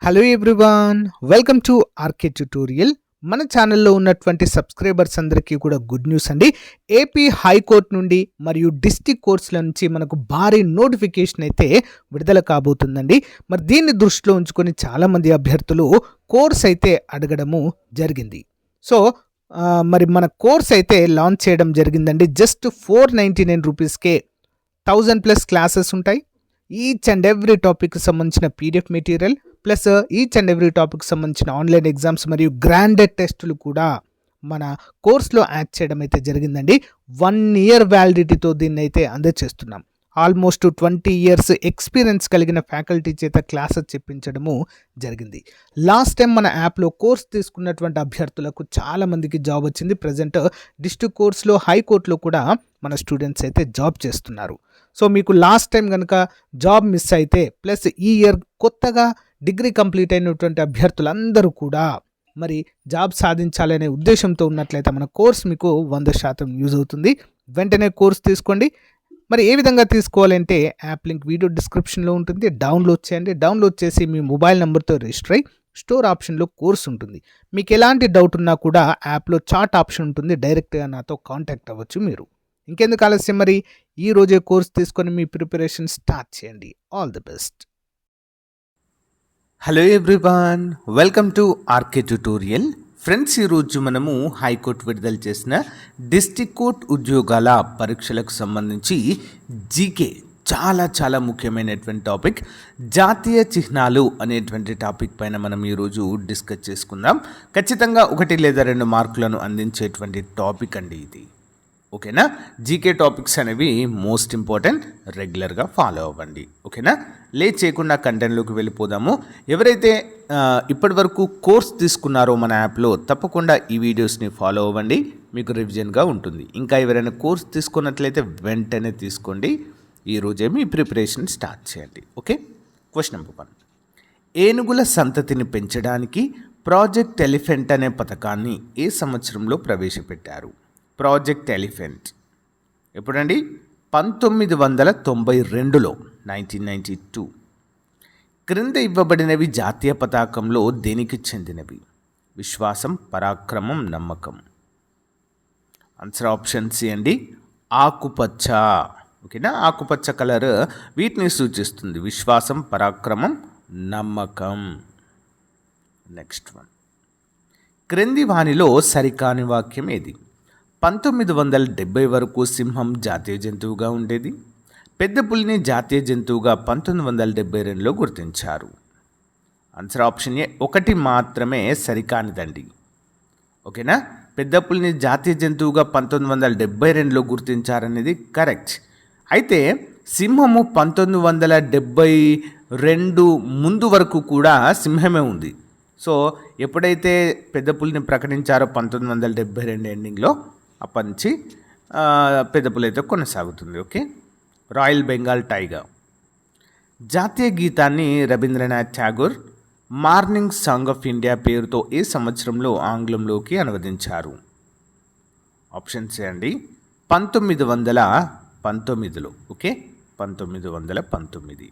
Hello everyone, welcome to RK tutorial. మన ఛానల్లో ఉన్నటువంటి సబ్స్క్రైబర్స్ అందరికీ కూడా గుడ్ న్యూస్ అండి. ఏపీ హైకోర్టు నుండి మరియు డిస్ట్రిక్ట్ కోర్ట్స్ల నుంచి మనకు భారీ నోటిఫికేషన్ అయితే విడుదల కాబోతుందండి. మరి దీన్ని దృష్టిలో ఉంచుకొని చాలామంది అభ్యర్థులు కోర్స్ అయితే అడగడము జరిగింది. సో మరి మన కోర్స్ అయితే లాంచ్ చేయడం జరిగిందండి. జస్ట్ 499 రూపీస్కే 1000+ క్లాసెస్ ఉంటాయి. ఈచ్ అండ్ ఎవ్రీ టాపిక్కి సంబంధించిన PDF material plus each and every topic సంబంధించిన ఆన్లైన్ ఎగ్జామ్స్ మరియు గ్రాండెడ్ టెస్టులు కూడా మన కోర్స్లో యాడ్ చేయడం అయితే జరిగిందండి. 1 year వ్యాలిడిటీతో దీన్ని అయితే అందజేస్తున్నాం. ఆల్మోస్ట్ 20 years ఎక్స్పీరియన్స్ కలిగిన ఫ్యాకల్టీ చేత క్లాసెస్ చెప్పించడము జరిగింది. లాస్ట్ టైం మన యాప్లో కోర్స్ తీసుకున్నటువంటి అభ్యర్థులకు చాలామందికి జాబ్ వచ్చింది. ప్రజెంట్ డిస్ట్రిక్ట్ కోర్స్లో హైకోర్టులో కూడా మన స్టూడెంట్స్ అయితే జాబ్ చేస్తున్నారు. సో మీకు లాస్ట్ టైం కనుక జాబ్ మిస్ అయితే ప్లస్ ఈ ఇయర్ కొత్తగా డిగ్రీ కంప్లీట్ అయినటువంటి అభ్యర్థులందరూ కూడా మరి జాబ్ సాధించాలనే ఉద్దేశంతో ఉన్నట్లయితే మన కోర్స్ మీకు 100% యూజ్ అవుతుంది. వెంటనే కోర్స్ తీసుకోండి. మరి ఏ విధంగా తీసుకోవాలంటే యాప్ లింక్ వీడియో డిస్క్రిప్షన్లో ఉంటుంది. డౌన్లోడ్ చేయండి. డౌన్లోడ్ చేసి మీ మొబైల్ నెంబర్తో రిజిస్టర్ అయ్యి స్టోర్ ఆప్షన్లో కోర్స్ ఉంటుంది. మీకు ఎలాంటి డౌట్ ఉన్నా కూడా యాప్లో చాట్ ఆప్షన్ ఉంటుంది. డైరెక్ట్గా నాతో కాంటాక్ట్ అవ్వచ్చు మీరు. ఇంకెందుకు ఆలస్యం, మరి ఈ రోజే కోర్స్ తీసుకొని మీ ప్రిపరేషన్ స్టార్ట్ చేయండి. All the best. Hello everyone, welcome to RK tutorial. Friends, ఈరోజు మనము హైకోర్టు విడుదల చేసిన డిస్ట్రిక్ట్ కోర్ట్ ఉద్యోగాల పరీక్షలకు సంబంధించి జీకే చాలా ముఖ్యమైనటువంటి టాపిక్ జాతీయ చిహ్నాలు అనేటువంటి టాపిక్ పైన మనం ఈరోజు డిస్కస్ చేసుకుందాం. ఖచ్చితంగా 1 లేదా 2 మార్కులను అందించేటువంటి టాపిక్ అండి ఇది. ఓకేనా? జీకే టాపిక్స్ అనేవి మోస్ట్ ఇంపార్టెంట్, రెగ్యులర్గా ఫాలో అవ్వండి. ఓకేనా? లేట్ చేయకుండా కంటెంట్లోకి వెళ్ళిపోదాము. ఎవరైతే ఇప్పటి వరకు కోర్స్ తీసుకున్నారో మన యాప్లో తప్పకుండా ఈ వీడియోస్ని ఫాలో అవ్వండి, మీకు రివిజన్గా ఉంటుంది. ఇంకా ఎవరైనా కోర్స్ తీసుకున్నట్లయితే వెంటనే తీసుకోండి. ఈరోజే మీ ప్రిపరేషన్ స్టార్ట్ చేయండి. ఓకే? Question number 1. ఏనుగుల సంతతిని పెంచడానికి ప్రాజెక్ట్ ఎలిఫెంట్ అనే పథకాన్ని ఏ సంవత్సరంలో ప్రవేశపెట్టారు? ప్రాజెక్ట్ ఎలిఫెంట్ ఎప్పుడండి? 1992లో, 1992. క్రింద ఇవ్వబడినవి జాతీయ పతాకంలో దేనికి చెందినవి? విశ్వాసం, పరాక్రమం, నమ్మకం. ఆన్సర్ ఆప్షన్ సి అండి, ఆకుపచ్చ. ఓకేనా? ఆకుపచ్చ కలర్ వీటిని సూచిస్తుంది. విశ్వాసం, పరాక్రమం, నమ్మకం. Next one. క్రింది వానిలో సరికాని వాక్యం ఏది? 1970 వరకు సింహం జాతీయ జంతువుగా ఉండేది. పెద్ద పులిని జాతీయ జంతువుగా 1972లో గుర్తించారు. ఆన్సర్ ఆప్షన్ ఏ, 1 మాత్రమే సరికానిదండి. ఓకేనా? పెద్ద పులిని జాతీయ జంతువుగా 1972లో గుర్తించారనేది కరెక్ట్. అయితే సింహము 1972 ముందు వరకు కూడా సింహమే ఉంది. సో ఎప్పుడైతే పెద్ద పులిని ప్రకటించారో 1972 ఎండింగ్లో, అప్పటి నుంచి పెద్ద పులి అయితే కొనసాగుతుంది. ఓకే? Royal Bengal tiger. జాతీయ గీతాన్ని Rabindranath Tagore morning song of India పేరుతో ఏ సంవత్సరంలో ఆంగ్లంలోకి అనువదించారు? ఆప్షన్ సి అండి, 1919లో. ఓకే? 1919.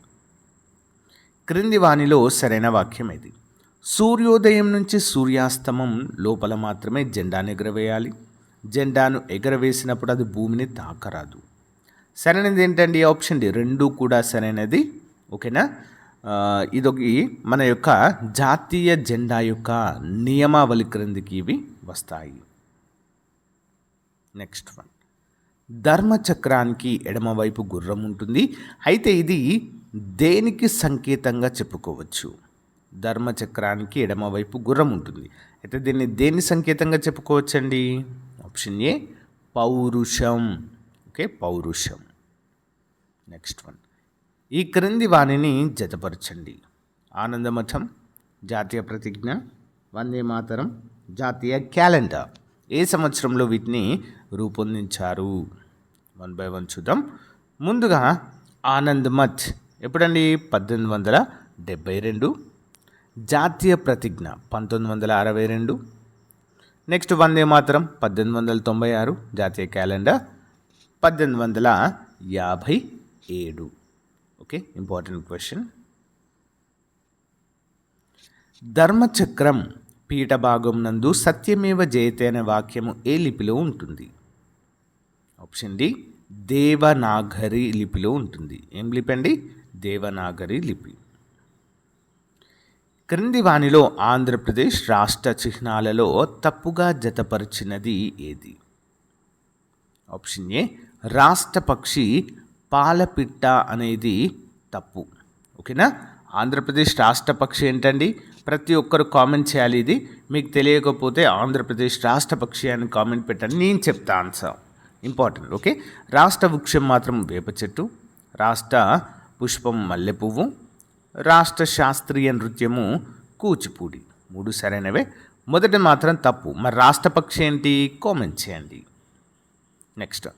క్రింది వానిలో సరైన వాక్యం ఏది? సూర్యోదయం నుంచి సూర్యాస్తమం లోపల మాత్రమే జెండాను ఎగరవేయాలి. జెండాను ఎగరవేసినప్పుడు అది భూమిని తాకరాదు. సరైనది ఏంటండి? ఆప్షన్ డి, 2 కూడా సరైనది. ఓకేనా? ఇదొక మన యొక్క జాతీయ జెండా యొక్క నియమావళి క్రిందికి ఇవి వస్తాయి. Next one. ధర్మచక్రానికి ఎడమవైపు గుర్రం ఉంటుంది. అయితే ఇది దేనికి సంకేతంగా చెప్పుకోవచ్చు? ధర్మచక్రానికి ఎడమవైపు గుర్రం ఉంటుంది. అయితే దీన్ని దేని సంకేతంగా చెప్పుకోవచ్చండి? ఆప్షన్ ఏ, పౌరుషం. ఓకే? పౌరుషం. Next one. ఈ క్రింది వాణిని జతపరచండి. ఆనందమఠం, జాతీయ ప్రతిజ్ఞ, వందే మాతరం, జాతీయ క్యాలెండర్ ఏ సంవత్సరంలో వీటిని రూపొందించారు? 1 by 1 చూద్దాం. ముందుగా ఆనందమఠ్ ఎప్పుడండి? 1872. జాతీయ ప్రతిజ్ఞ 1962. నెక్స్ట్ వందే మాతరం 1896. జాతీయ క్యాలెండర్ 1857. ఓకే? Important question. ధర్మచక్రం పీఠభాగం నందు సత్యమేవ జయతే అనే వాక్యము ఏ లిపిలో ఉంటుంది? ఆప్షన్ డి దేవనాగరి లిపిలో ఉంటుంది. ఏం లిపి అండి? దేవనాగరి లిపి. క్రింది వానిలో ఆంధ్రప్రదేశ్ రాష్ట్ర చిహ్నాలలో తప్పుగా జతపరిచినది ఏది? ఆప్షన్ ఏ రాష్ట్ర పక్షి పాలపిట్ట అనేది తప్పు. ఓకేనా? ఆంధ్రప్రదేశ్ రాష్ట్ర పక్షి ఏంటండి? ప్రతి ఒక్కరు కామెంట్ చేయాలి. ఇది మీకు తెలియకపోతే ఆంధ్రప్రదేశ్ రాష్ట్ర పక్షి అని కామెంట్ పెట్టండి, నేను చెప్తా ఆన్సర్. ఇంపార్టెంట్. ఓకే, రాష్ట్ర వృక్షం మాత్రం వేప చెట్టు, రాష్ట్ర పుష్పం మల్లె పువ్వు, రాష్ట్ర శాస్త్రీయ నృత్యము కూచిపూడి. 3 సరైనవే. మొదటి మాత్రం తప్పు. మరి రాష్ట్ర పక్షి ఏంటి? కామెంట్ చేయండి. నెక్స్ట్,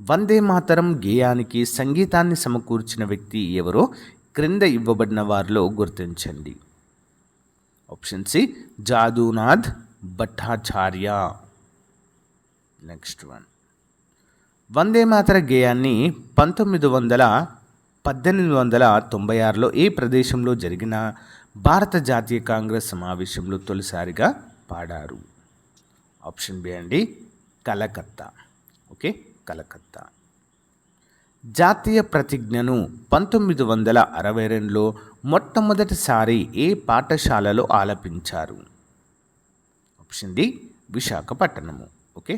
వందే మాతరం గేయానికి సంగీతాన్ని సమకూర్చిన వ్యక్తి ఎవరో క్రింద ఇవ్వబడిన వారిలో గుర్తించండి. Option C Jadunath Bhattacharya. Next one, Vande మాతర గేయాన్ని 1896లో ఏ ప్రదేశంలో జరిగిన భారత జాతీయ కాంగ్రెస్ సమావేశంలో తొలిసారిగా పాడారు? ఆప్షన్ బి అండి కలకత్తా. ఓకే, కలకత్తా. జాతీయ ప్రతిజ్ఞను 1962లో మొట్టమొదటిసారి ఏ పాఠశాలలో ఆలపించారు? Option D Visakhapatnam. Okay,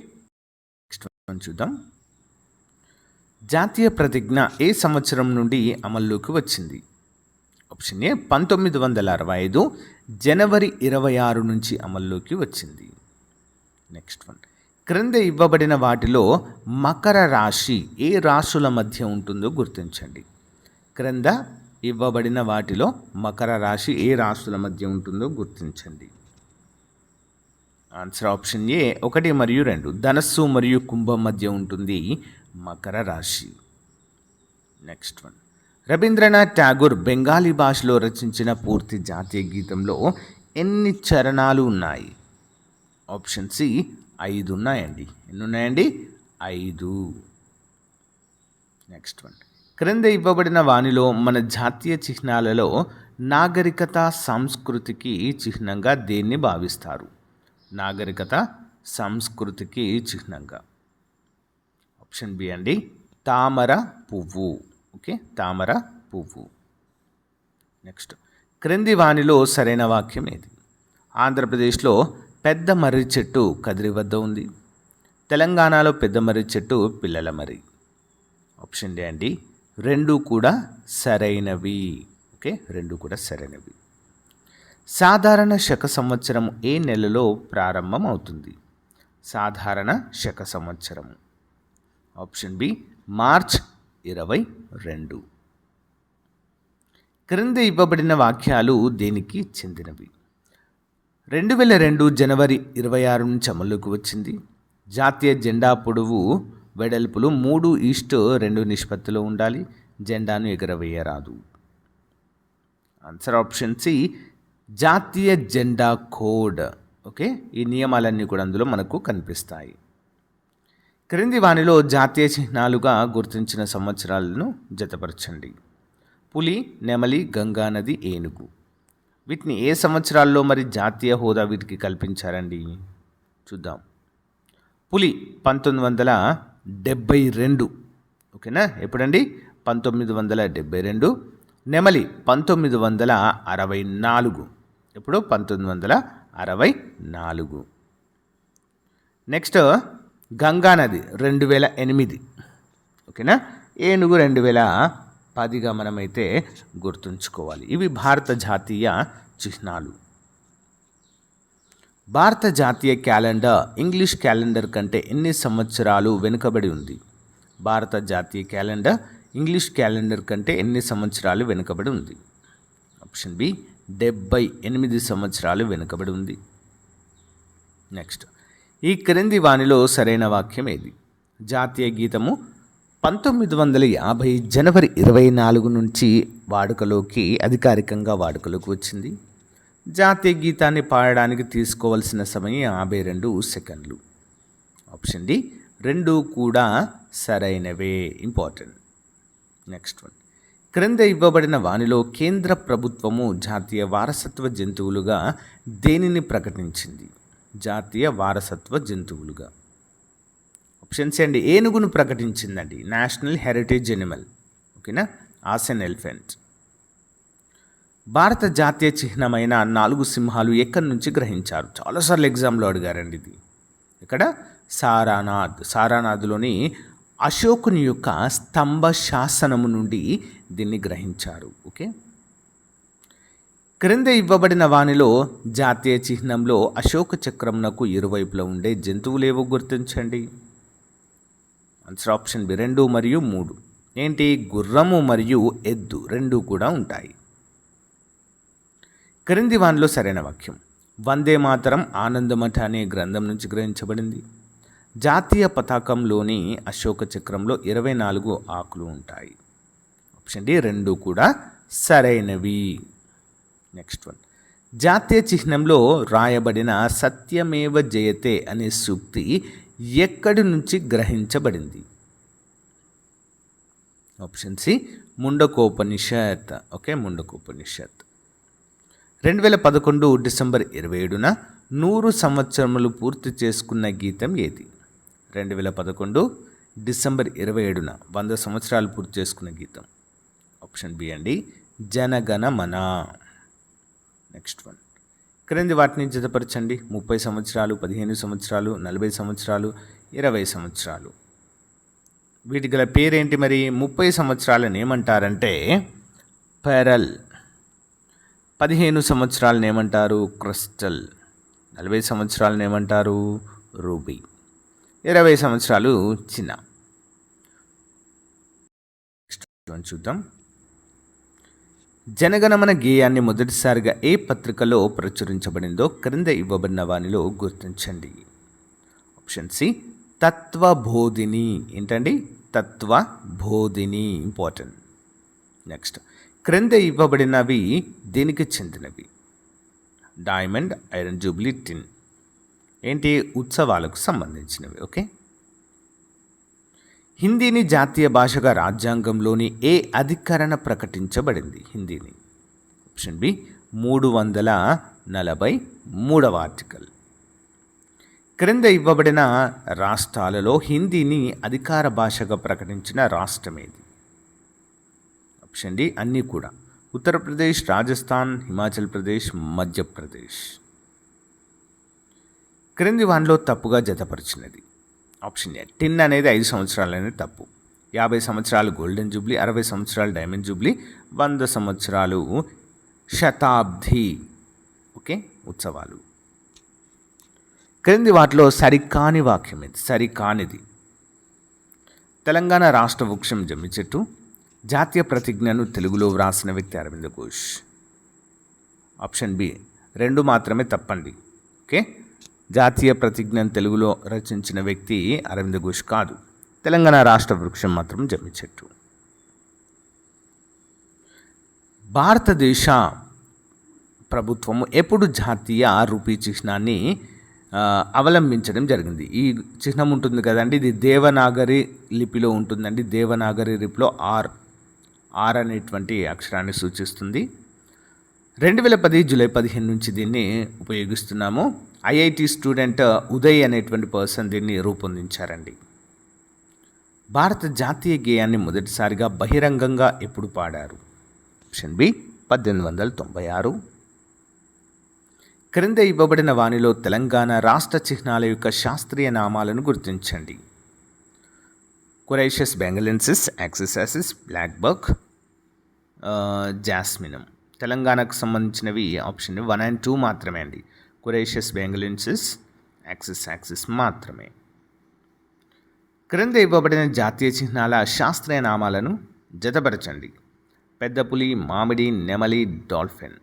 next one చూద్దాం. జాతీయ ప్రతిజ్ఞ ఏ సంవత్సరం నుండి అమల్లోకి వచ్చింది? ఆప్షన్ ఏ 1965 జనవరి 26 నుంచి అమల్లోకి వచ్చింది. నెక్స్ట్ వన్, క్రింద ఇవ్వబడిన వాటిలో మకర రాశి ఏ రాశుల మధ్య ఉంటుందో గుర్తించండి. క్రింద ఇవ్వబడిన వాటిలో మకర రాశి ఏ రాశుల మధ్య ఉంటుందో గుర్తించండి. ఆన్సర్ ఆప్షన్ ఏ 1 మరియు 2, ధనస్సు మరియు కుంభం మధ్య ఉంటుంది మకర రాశి. నెక్స్ట్ వన్, రవీంద్రనాథ్ ఠాగూర్ బెంగాలీ భాషలో రచించిన పూర్తి జాతీయ గీతంలో ఎన్ని చరణాలు ఉన్నాయి? ఆప్షన్ సి 5 ఉన్నాయండి. ఎన్ని ఉన్నాయండి? 5. నెక్స్ట్ వన్, క్రింద ఇవ్వబడిన వానిలో మన జాతీయ చిహ్నాలలో నాగరికత సంస్కృతికి చిహ్నంగా దేన్ని భావిస్తారు? నాగరికత సంస్కృతికి చిహ్నంగా ఆప్షన్ బి అండి తామర పువ్వు. ఓకే, తామర పువ్వు. నెక్స్ట్, క్రింది వానిలో సరైన వాక్యం ఏది? ఆంధ్రప్రదేశ్లో పెద్ద మర్రి చెట్టు కదిరి వద్ద ఉంది. తెలంగాణలో పెద్ద మర్రి చెట్టు పిల్లల మర్రి. ఆప్షన్ డి అండి 2 కూడా సరైనవి. ఓకే, 2 కూడా సరైనవి. సాధారణ శక సంవత్సరం ఏ నెలలో ప్రారంభం అవుతుంది? సాధారణ శక సంవత్సరం ఆప్షన్ బి మార్చ్ 22. క్రింద ఇవ్వబడిన వాక్యాలు దేనికి చెందినవి? 2002 జనవరి 26 నుంచి అమలులోకి వచ్చింది. జాతీయ జెండా పొడవు వెడల్పులు 3:2 నిష్పత్తిలో ఉండాలి. జెండాను ఎగరవేయరాదు. ఆన్సర్ ఆప్షన్ సి జాతీయ జెండా కోడ్. ఓకే, ఈ నియమాలన్నీ కూడా అందులో మనకు కనిపిస్తాయి. క్రింది వానిలో జాతీయ చిహ్నాలుగా గుర్తించిన సంవత్సరాలను జతపరచండి. పులి, నెమలి, గంగా నది, ఏనుగు. వీటిని ఏ సంవత్సరాల్లో మరి జాతీయ హోదా వీటికి కల్పించారండి? చూద్దాం. పులి 1972. ఓకేనా? ఎప్పుడండి? 1972. నెమలి 1964. ఎప్పుడు? 1964. నెక్స్ట్ గంగానది 2008. ఓకేనా? ఏనుగు 2010గా మనమైతే గుర్తుంచుకోవాలి. ఇవి భారత జాతీయ చిహ్నాలు. భారత జాతీయ క్యాలెండర్ ఇంగ్లీష్ క్యాలెండర్ కంటే ఎన్ని సంవత్సరాలు వెనుకబడి ఉంది? భారత జాతీయ క్యాలెండర్ ఇంగ్లీష్ క్యాలెండర్ కంటే ఎన్ని సంవత్సరాలు వెనుకబడి ఉంది? ఆప్షన్ బి 78 సంవత్సరాలు వెనుకబడి ఉంది. నెక్స్ట్, ఈ క్రింది వానిలో సరైన వాక్యం ఏది? జాతీయ గీతము 1950 జనవరి 24 నుంచి అధికారికంగా వాడుకలోకి వచ్చింది. జాతీయ గీతాన్ని పాడడానికి తీసుకోవాల్సిన సమయం 52 సెకండ్లు. ఆప్షన్ డి 2 కూడా సరైనవే. ఇంపార్టెంట్. నెక్స్ట్ వన్, క్రింద ఇవ్వబడిన వానిలో కేంద్ర ప్రభుత్వము జాతీయ వారసత్వ జంతువులుగా దేనిని ప్రకటించింది? జాతీయ వారసత్వ జంతువులుగా ఆప్షన్స్ అండి. ఏనుగును ప్రకటించిందండి, నేషనల్ హెరిటేజ్ ఎనిమల్. ఓకేనా, ఆసియన్ ఎలిఫెంట్. భారత జాతీయ చిహ్నమైన 4 సింహాలు ఎక్కడి నుంచి గ్రహించారు? చాలాసార్లు ఎగ్జామ్లో అడిగారండి ఇది. ఇక్కడ సారానాథ్లోని అశోకుని యొక్క స్తంభ శాసనము నుండి దీన్ని గ్రహించారు. ఓకే, క్రింద ఇవ్వబడిన వానిలో జాతీయ చిహ్నంలో అశోక చక్రమునకు ఇరువైపులా ఉండే జంతువులేవో గుర్తించండి. ఆన్సర్ ఆప్షన్ బి 2 మరియు 3. ఏంటి? గుర్రము మరియు ఎద్దు 2 కూడా ఉంటాయి. క్రింది వానిలో సరైన వాక్యం. వందే మాతరం ఆనందమఠ అనే గ్రంథం నుంచి గ్రహించబడింది. జాతీయ పతాకంలోని అశోక చక్రంలో 24 ఆకులు ఉంటాయి. ఆప్షన్ డి 2 కూడా సరైనవి. Next one. జాతీయ చిహ్నంలో రాయబడిన సత్యమేవ జయతే అనే సూక్తి ఎక్కడి నుంచి గ్రహించబడింది? Option C Mundakopanishad. Okay, Mundakopanishad. 2011 December 27న 100 సంవత్సరములు పూర్తి చేసుకున్న గీతం ఏది? 2011 డిసెంబర్ 27న 100 సంవత్సరాలు పూర్తి చేసుకున్న గీతం. ఆప్షన్ బి అండి, జనగణమన. Next one. క్రింది వాటిని జతపరచండి. 30 సంవత్సరాలు, 15 సంవత్సరాలు, 40 సంవత్సరాలు, 20 సంవత్సరాలు. వీటి గల పేరేంటి మరి? 30 సంవత్సరాలను ఏమంటారంటే పెరల్, 15 సంవత్సరాలను ఏమంటారు? క్రిస్టల్, 40 సంవత్సరాలను ఏమంటారు? రూబీ, 20 సంవత్సరాలు చిన్న. చూద్దాం. జనగణమన గేయాన్ని మొదటిసారిగా ఏ పత్రికలో ప్రచురించబడిందో క్రింద ఇవ్వబడిన వానిలో గుర్తించండి. Option C Tattvabodhini. ఏంటండి? తత్వబోధిని, ఇంపార్టెంట్. నెక్స్ట్. క్రింద ఇవ్వబడినవి దేనికి చెందినవి? డైమండ్, ఐరన్ జూబ్లీ, టిన్. ఏంటి? ఉత్సవాలకు సంబంధించినవి. ఓకే. హిందీని జాతీయ భాషగా రాజ్యాంగంలోని ఏ అధికరణ ప్రకటించబడింది? హిందీని. ఆప్షన్ బి 343వ ఆర్టికల్. క్రింద ఇవ్వబడిన రాష్ట్రాలలో హిందీని అధికార భాషగా ప్రకటించిన రాష్ట్రం ఏది? ఆప్షన్ డి అన్నీ కూడా. ఉత్తరప్రదేశ్, రాజస్థాన్, హిమాచల్ ప్రదేశ్, మధ్యప్రదేశ్. క్రింది వానిలో తప్పుగా జతపరిచినది. ఆప్షన్ ఏ టిన్ అనేది 5 సంవత్సరాలు అనేది తప్పు. 50 సంవత్సరాలు గోల్డెన్ జూబ్లీ, 60 సంవత్సరాలు డైమండ్ జూబ్లీ, 100 సంవత్సరాలు శతాబ్ది. ఓకే, ఉత్సవాలు. క్రింది వాటిలో సరికాని వాక్యం ఇది. సరికానిది. తెలంగాణ రాష్ట్ర వృక్షం జమ్మి చెట్టు. జాతీయ ప్రతిజ్ఞను తెలుగులో వ్రాసిన వ్యక్తి అరవింద ఘోష్. ఆప్షన్ బి 2 మాత్రమే తప్పండి. ఓకే, జాతీయ ప్రతిజ్ఞను తెలుగులో రచించిన వ్యక్తి అరవింద ఘోష్ కాదు. తెలంగాణ రాష్ట్ర వృక్షం మాత్రం జమ్మి చెట్టు. భారతదేశ ప్రభుత్వము ఎప్పుడు జాతీయ రూపీ చిహ్నాన్ని అవలంబించడం జరిగింది? ఈ చిహ్నం ఉంటుంది కదండి, ఇది దేవనాగరి లిపిలో ఉంటుందండి. దేవనాగరి లిపిలో ఆర్ అనేటువంటి అక్షరాన్ని సూచిస్తుంది. 2010 జూలై 15 నుంచి దీన్ని ఉపయోగిస్తున్నాము. ఐఐటి స్టూడెంట్ ఉదయ్ అనేటువంటి పర్సన్ దీన్ని రూపొందించారండి. భారత జాతీయ గేయాన్ని మొదటిసారిగా బహిరంగంగా ఎప్పుడు పాడారు? Option B 1896. క్రింద ఇవ్వబడిన వానిలో తెలంగాణ రాష్ట్ర చిహ్నాల యొక్క శాస్త్రీయ నామాలను గుర్తించండి. కొరైషస్ బెంగలెన్సిస్, యాక్సిసాసిస్, బ్లాక్ బక్, జాస్మినం. తెలంగాణకు సంబంధించినవి ఆప్షన్ 1 and 2 మాత్రమే అండి. కొరైషస్ బెంగలెన్సిస్, యాక్సిస్ మాత్రమే. క్రింద ఇవ్వబడిన జాతీయ చిహ్నాల శాస్త్రీయ నామాలను జతపరచండి. పెద్ద పులి, మామిడి, నెమలి, డాల్ఫిన్.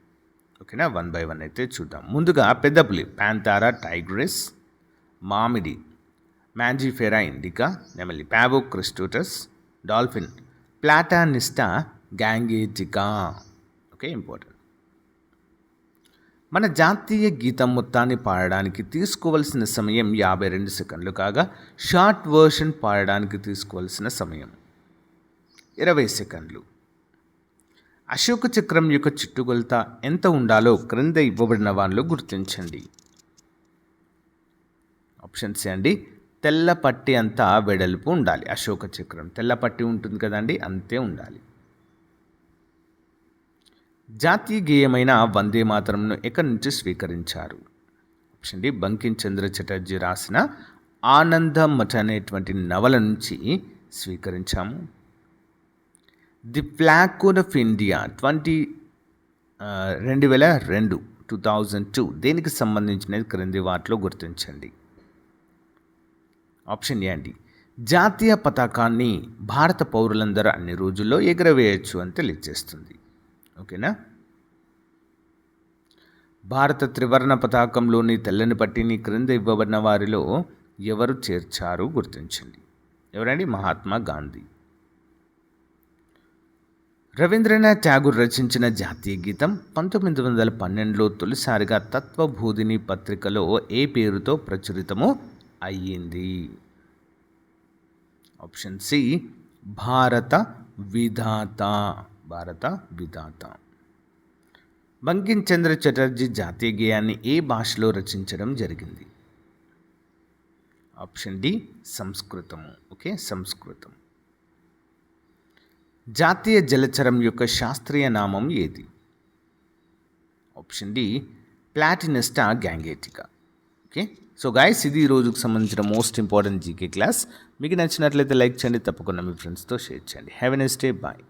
ఓకేనా, 1 by 1 అయితే చూద్దాం. ముందుగా పెద్ద పులి ప్యాంతారా టైగ్రిస్, మామిడి మ్యాంజిఫెరా ఇండికా, నెమలి Pavo cristatus, dolphin Platanista gangetica. Okay, important. మన జాతీయ గీతం మొత్తాన్ని పాడడానికి తీసుకోవలసిన సమయం 52 సెకండ్లు కాగా షార్ట్ వర్షన్ పాడడానికి తీసుకోవలసిన సమయం 20 సెకండ్లు. అశోక చక్రం యొక్క చుట్టుకొలత ఎంత ఉండాలో క్రింద ఇవ్వబడిన వాటిలో గుర్తించండి. ఆప్షన్ సి అండి, తెల్ల పట్టి అంతా వెడల్పు ఉండాలి. అశోక చక్రం తెల్ల పట్టి ఉంటుంది కదండి, అంతే ఉండాలి. జాతీయ గేయమైన వందే మాతరంను ఎక్కడి నుంచి స్వీకరించారు? ఆప్షన్ డి, బంకిం చంద్ర చటర్జీ రాసిన ఆనందమఠ అనేటువంటి నవల నుంచి స్వీకరించాము. The flag code of India 2002 దేనికి సంబంధించినది క్రింది వాటిలో గుర్తించండి. ఆప్షన్ ఏ అండి, జాతీయ పతాకాన్ని భారత పౌరులందరూ అన్ని రోజుల్లో ఎగరవేయచ్చు అని తెలియజేస్తుంది. ఓకేనా. భారత త్రివర్ణ పతాకంలోని తెల్లని పట్టిని క్రింద ఇవ్వబడిన వారిలో ఎవరు చేర్చారు గుర్తించండి. ఎవరండి? మహాత్మా గాంధీ. రవీంద్రనాథ్ ఠాగూర్ రచించిన జాతీయ గీతం 1912లో తొలిసారిగా తత్వబోధిని పత్రికలో ఏ పేరుతో ప్రచురితమో అయ్యింది? ఆప్షన్ సి, భారత విధాత. భారత విధాత. బంకిం చంద్ర చటర్జీ జాతీయ గేయాన్ని ఏ భాషలో రచించడం జరిగింది? Option D, సంస్కృతము. ఓకే, సంస్కృతం. జాతీయ జలచరం యొక్క శాస్త్రీయ నామం ఏది? Option D, Platanista gangetica. Okay, so guys, ఇది ఈ రోజుకు సంబంధించిన మోస్ట్ ఇంపార్టెంట్ జీకే క్లాస్. మీకు నచ్చినట్లయితే లైక్ చేయండి, తప్పకుండా మీ ఫ్రెండ్స్తో షేర్ చేయండి. Have a nice day, bye.